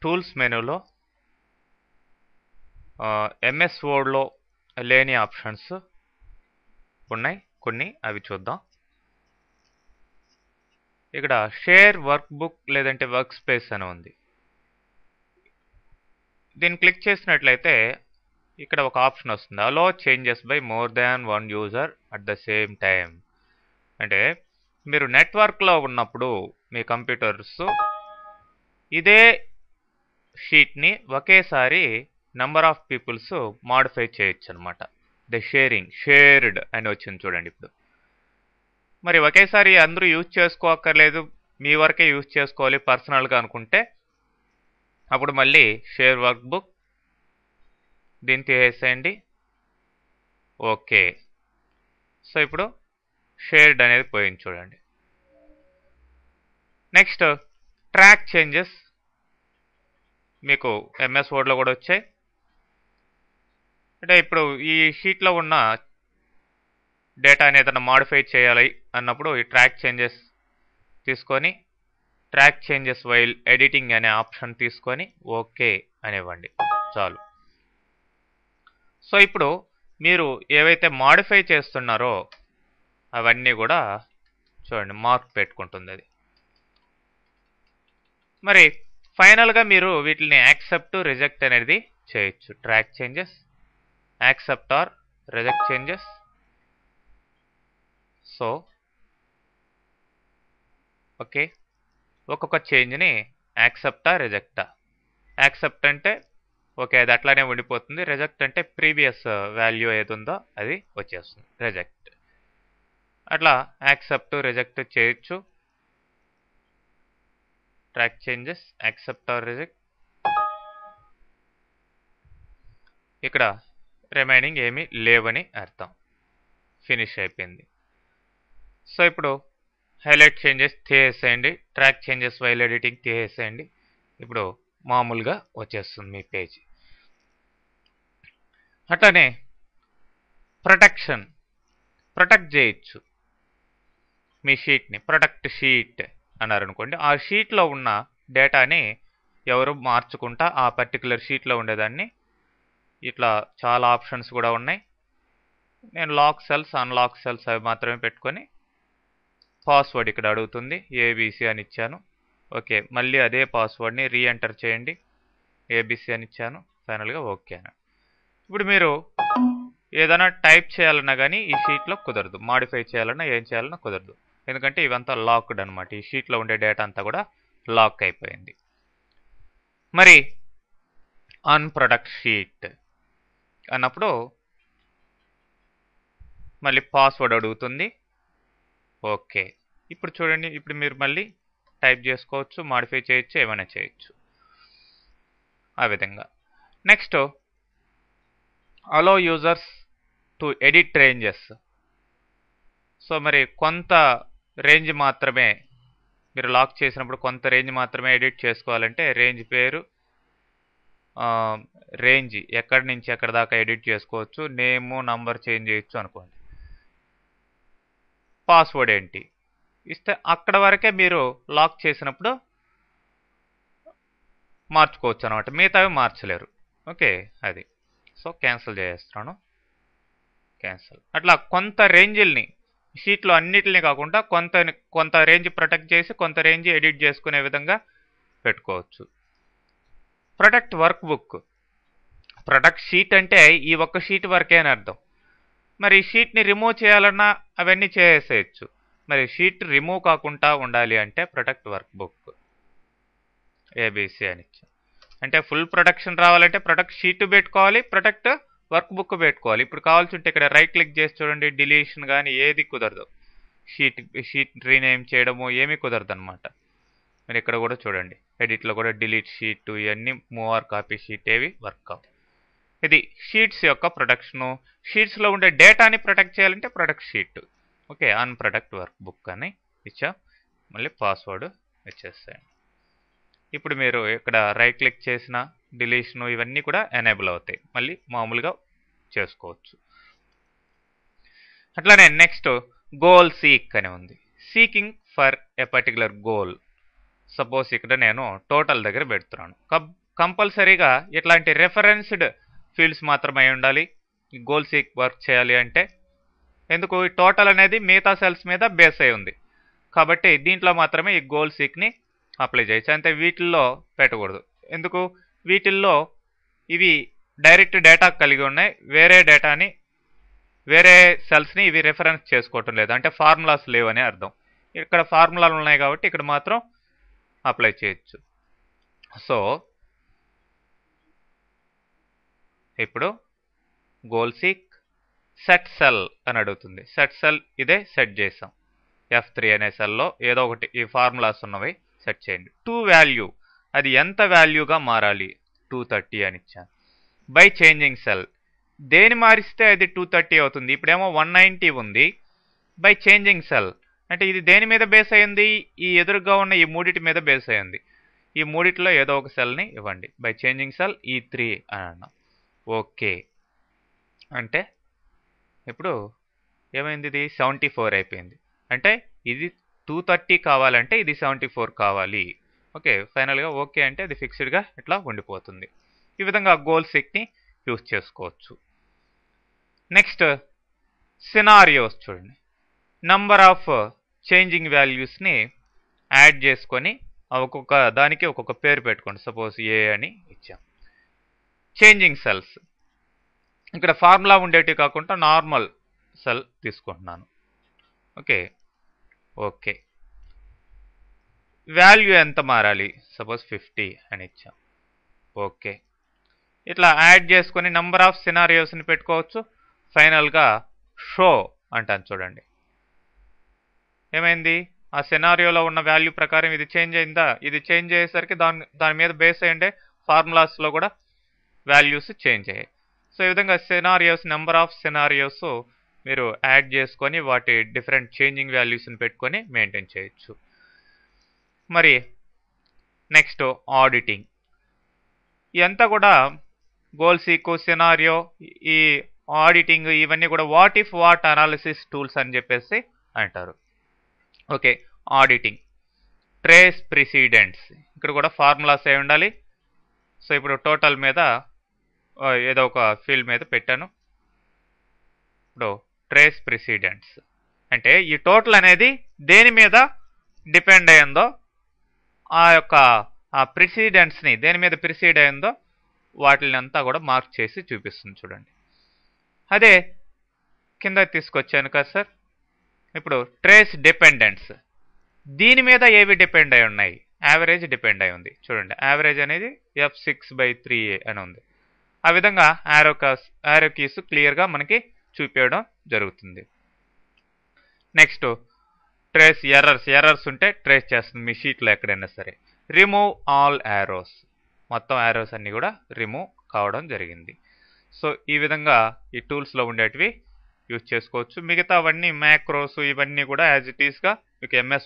Tools మెనూలో MS వర్డ్లో లేని options ఉన్నాయి కొన్ని, అవి చూద్దాం. ఇక్కడ షేర్ వర్క్ బుక్ లేదంటే వర్క్ స్పేస్ అని ఉంది. దీన్ని క్లిక్ చేసినట్లయితే ఇక్కడ ఒక ఆప్షన్ వస్తుంది, allow changes by more than one user at the same time. అంటే మీరు నెట్వర్క్లో ఉన్నప్పుడు మీ కంప్యూటర్స్ ఇదే షీట్ని ఒకేసారి నెంబర్ ఆఫ్ పీపుల్స్ మాడిఫై చేయొచ్చు అనమాట. ద షేర్డ్ అని వచ్చింది చూడండి. ఇప్పుడు మరి ఒకేసారి అందరూ యూజ్ చేసుకోక్కర్లేదు, మీ వరకే యూజ్ చేసుకోవాలి పర్సనల్గా అనుకుంటే అప్పుడు మళ్ళీ షేర్ వర్క్ బుక్ దీన్ని తీసేసేయండి. ఓకే, సో ఇప్పుడు షేర్డ్ అనేది పోయింది చూడండి. నెక్స్ట్ ట్రాక్ చేంజెస్ మీకు ఎంఎస్ వర్డ్లో కూడా వచ్చాయి. అంటే ఇప్పుడు ఈ షీట్లో ఉన్న డేటాని ఏదైనా మాడిఫై చేయాలి అన్నప్పుడు ఈ ట్రాక్ చేంజెస్ తీసుకొని ట్రాక్ చేంజెస్ వైల్ ఎడిటింగ్ అనే ఆప్షన్ తీసుకొని ఓకే అనివ్వండి, చాలు. సో ఇప్పుడు మీరు ఏవైతే మాడిఫై చేస్తున్నారో అవన్నీ కూడా చూడండి మార్క్ పెట్టుకుంటుంది అది. మరి ఫైనల్గా మీరు వీటిని యాక్సెప్ట్ రిజెక్ట్ అనేది చేయొచ్చు. Track changes, accept or reject changes. So okay, ఒక్కొక్క చేంజ్ని యాక్సెప్టా రిజెక్టా. యాక్సెప్ట్ అంటే ఓకే అది అట్లానే ఉండిపోతుంది, రిజెక్ట్ అంటే ప్రీవియస్ వాల్యూ ఏది ఉందో అది వచ్చేస్తుంది, రిజెక్ట్. అట్లా యాక్సెప్ట్ రిజెక్ట్ చేయొచ్చు. Track changes, accept or reject. ఇక్కడ రిమైనింగ్ ఏమీ లేవని అర్థం, ఫినిష్ అయిపోయింది. సో ఇప్పుడు హైలైట్ చేంజెస్ తీసేసేయండి, ట్రాక్ చేంజెస్ వైల్ ఎడిటింగ్ తీసేసేయండి. ఇప్పుడు మామూలుగా వచ్చేస్తుంది మీ పేజ్. అట్లానే ప్రొటెక్ట్ చేయొచ్చు మీ షీట్ని. ప్రొటెక్ట్ షీట్ అన్నారనుకోండి, ఆ షీట్లో ఉన్న డేటాని ఎవరు మార్చుకుంటా ఆ పర్టికులర్ షీట్లో ఉండేదాన్ని. ఇట్లా చాలా ఆప్షన్స్ కూడా ఉన్నాయి. నేను లాక్ సెల్స్, అన్లాక్ సెల్స్ అవి మాత్రమే పెట్టుకొని పాస్వర్డ్ ఇక్కడ అడుగుతుంది, ఏబిసి అని ఇచ్చాను. ఓకే, మళ్ళీ అదే పాస్వర్డ్ని రీఎంటర్ చేయండి, ఏబిసి అని ఇచ్చాను. ఫైనల్గా ఓకే అని. ఇప్పుడు మీరు ఏదైనా టైప్ చేయాలన్నా కానీ ఈ షీట్లో కుదరదు, మాడిఫై చేయాలన్నా ఏం చేయాలన్నా కుదరదు, ఎందుకంటే ఇవంతా లాక్డ్ అనమాట. ఈ షీట్లో ఉండే డేటా అంతా కూడా లాక్ అయిపోయింది. మరి అన్ప్రొడక్ట్ షీట్ అన్నప్పుడు మళ్ళీ పాస్వర్డ్ అడుగుతుంది. ఓకే, ఇప్పుడు చూడండి, ఇప్పుడు మీరు మళ్ళీ టైప్ చేసుకోవచ్చు, మాడిఫై చేయొచ్చు, ఏమైనా చేయొచ్చు ఆ విధంగా. Next allow users to edit ranges. So మరి కొంత రేంజ్ మాత్రమే మీరు లాక్ చేసినప్పుడు కొంత రేంజ్ మాత్రమే ఎడిట్ చేసుకోవాలంటే రేంజ్ పేరు, రేంజ్ ఎక్కడి నుంచి ఎక్కడి దాకా ఎడిట్ చేసుకోవచ్చు, నేము నంబర్ చేంజ్ చేయొచ్చు అనుకోండి. పాస్వర్డ్ ఏంటి ఇస్తే అక్కడ వరకే మీరు లాక్ చేసినప్పుడు మార్చుకోవచ్చు అనమాట, మిగతావి మార్చలేరు. ఓకే అది. సో క్యాన్సిల్ చేస్తున్నాను, క్యాన్సిల్. అట్లా కొంత రేంజ్ని షీట్లో అన్నిటిని కాకుండా కొంత రేంజ్ ప్రొటెక్ట్ చేసి కొంత రేంజ్ ఎడిట్ చేసుకునే విధంగా పెట్టుకోవచ్చు. Protect work book. Protect sheet అంటే ఈ ఒక్క షీట్ వరకే అని అర్థం. మరి షీట్ని రిమూవ్ చేయాలన్నా అవన్నీ చేసేయచ్చు. మరి షీట్ రిమూవ్ కాకుండా ఉండాలి అంటే ప్రొటెక్ట్ వర్క్ బుక్ ఏబిసి అని ఇచ్చాం. అంటే ఫుల్ ప్రొటెక్షన్ రావాలంటే ప్రొటెక్ట్ షీట్ పెట్టుకోవాలి, ప్రొటెక్ట్ వర్క్ బుక్ పెట్టుకోవాలి. ఇప్పుడు కావాల్సి ఉంటే ఇక్కడ రైట్ క్లిక్ చేసి చూడండి, డిలీషన్ కానీ ఏది కుదరదు, షీట్ రీనేమ్ చేయడము ఏమీ కుదరదు అనమాట. మీరు ఇక్కడ కూడా చూడండి, ఎడిట్లో కూడా డిలీట్ షీట్ ఇవన్నీ మూవ్ ఆర్ కాపీ షీట్ ఏవి వర్క్ అవ్వ. ఇది షీట్స్ యొక్క ప్రొటెక్షను. షీట్స్లో ఉండే డేటాని ప్రొటెక్ట్ చేయాలంటే protect sheet. Okay, unprotect work book అని ఇచ్చా. మళ్ళీ పాస్వర్డ్ ఇచ్చేస్తాయండి. ఇప్పుడు మీరు ఇక్కడ రైట్ క్లిక్ చేసిన డిలీషను ఇవన్నీ కూడా ఎనేబుల్ అవుతాయి, మళ్ళీ మామూలుగా చేసుకోవచ్చు. అట్లానే నెక్స్ట్ గోల్ సీక్ అని ఉంది. Seeking for a particular goal. Suppose ఇక్కడ నేను టోటల్ దగ్గర పెడుతున్నాను. కంపల్సరీగా ఇట్లాంటి రెఫరెన్స్డ్ ఫీల్డ్స్ మాత్రమే ఉండాలి ఈ గోల్ సీక్ వర్క్ చేయాలి అంటే. ఎందుకు, ఈ టోటల్ అనేది మిగతా సెల్స్ మీద బేస్ అయి ఉంది కాబట్టి దీంట్లో మాత్రమే ఈ గోల్ సీక్ని అప్లై చేయొచ్చు. అంతే వీటిల్లో పెట్టకూడదు. ఎందుకు, వీటిల్లో ఇవి డైరెక్ట్ డేటా కలిగి ఉన్నాయి, వేరే సెల్స్ని ఇవి రెఫరెన్స్ చేసుకోవటం లేదు, అంటే ఫార్ములాస్ లేవని అర్థం. ఇక్కడ ఫార్ములాలు ఉన్నాయి కాబట్టి ఇక్కడ మాత్రం అప్లై చేయొచ్చు. సో ఇప్పుడు గోల్ సీక్ సెట్ సెల్ అని అడుగుతుంది. సెట్ సెల్ ఇదే సెట్ చేసాం. F3 అనే సెల్లో ఏదో ఒకటి ఈ ఫార్ములాస్ ఉన్నవి సెట్ చేయండి. టు వాల్యూ, అది ఎంత వాల్యూగా మారాలి, 230 అని ఇచ్చాను. బై చేంజింగ్ సెల్, దేని మారిస్తే అది 230 అవుతుంది. ఇప్పుడేమో 190 ఉంది. బై చేంజింగ్ సెల్ అంటే ఇది దేని మీద బేస్ అయింది, ఈ ఎదురుగా ఉన్న ఈ మూడిటి మీద బేస్ అయింది. ఈ మూడిట్లో ఏదో ఒక సెల్ని ఇవ్వండి. బై చేంజింగ్ సెల్ E3 అని అన్నాం. ఓకే అంటే ఇప్పుడు ఏమైంది, ఇది 74 అయిపోయింది. అంటే ఇది 230 కావాలంటే ఇది 74 కావాలి. ఓకే, ఫైనల్గా ఓకే అంటే అది ఫిక్స్డ్గా ఇట్లా ఉండిపోతుంది. ఈ విధంగా గోల్ సీక్ని యూజ్ చేసుకోవచ్చు. నెక్స్ట్ సినారియోస్ చూడండి. నంబర్ ఆఫ్ చేంజింగ్ వాల్యూస్ని యాడ్ చేసుకొని ఒక్కొక్క దానికి ఒక్కొక్క పేరు పెట్టుకోండి. సపోజ్ ఏ అని ఇచ్చాం. చేంజింగ్ సెల్స్, ఇక్కడ ఫార్ములా ఉండేటివి కాకుండా నార్మల్ సెల్ తీసుకుంటున్నాను. ఓకే వాల్యూ ఎంత మారాలి, సపోజ్ 50 అని ఇచ్చాం. ఓకే, ఇట్లా యాడ్ చేసుకొని నంబర్ ఆఫ్ సినారియోస్ని పెట్టుకోవచ్చు. ఫైనల్గా షో అంటాను చూడండి. ఏమైంది, ఆ సినారియోలో ఉన్న వాల్యూ ప్రకారం ఇది చేంజ్ అయిందా, ఇది చేంజ్ అయ్యేసరికి దాని మీద బేస్ అయ్యండే ఫార్ములాస్లో కూడా వాల్యూస్ చేంజ్ అయ్యాయి. సో ఈ విధంగా సినారియోస్, నెంబర్ ఆఫ్ సినారియోస్ మీరు యాడ్ చేసుకొని వాటి డిఫరెంట్ చేంజింగ్ వాల్యూస్ని పెట్టుకొని మెయింటైన్ చేయొచ్చు. మరి నెక్స్ట్ ఆడిటింగ్, ఇదంతా కూడా గోల్ సీక్, సినారియో, ఈ ఆడిటింగ్ ఇవన్నీ కూడా what if what analysis tools అని చెప్పేసి అంటారు. ఓకే, ఆడిటింగ్, ట్రేస్ ప్రిసిడెంట్స్, ఇక్కడ కూడా ఫార్ములాస్ అయి ఉండాలి. సో ఇప్పుడు టోటల్ మీద ఏదో ఒక ఫీల్డ్ మీద పెట్టాను. ఇప్పుడు ట్రేస్ ప్రిసిడెంట్స్ అంటే ఈ టోటల్ అనేది దేని మీద డిపెండ్ అయ్యిందో, ఆ ప్రిసిడెంట్స్ని దేని మీద ప్రిసీడ్ అయిందో వాటిని అంతా కూడా మార్క్ చేసి చూపిస్తుంది చూడండి. అదే కింద తీసుకొచ్చాను కదా సార్. ఇప్పుడు ట్రేస్ డిపెండెంట్స్, దీని మీద ఏవి డిపెండ్ అయి ఉన్నాయి, యావరేజ్ డిపెండ్ అయి ఉంది చూడండి. యావరేజ్ అనేది F6/3A అని ఉంది. ఆ విధంగా యారో కీస్ క్లియర్గా మనకి చూపించడం జరుగుతుంది. నెక్స్ట్ ట్రేస్ ఎర్రర్స్ ఉంటే ట్రేస్ చేస్తుంది మీ షీట్లో ఎక్కడైనా సరే. రిమూవ్ ఆల్ యారోస్, మొత్తం యారోస్ అన్నీ కూడా రిమూవ్ కావడం జరిగింది. సో ఈ విధంగా ఈ టూల్స్లో ఉండేటివి యూజ్ చేసుకోవచ్చు. మిగతా అవన్నీ మ్యాక్రోస్ ఇవన్నీ కూడా యాజ్ ఇట్ ఈస్గా మీకు MS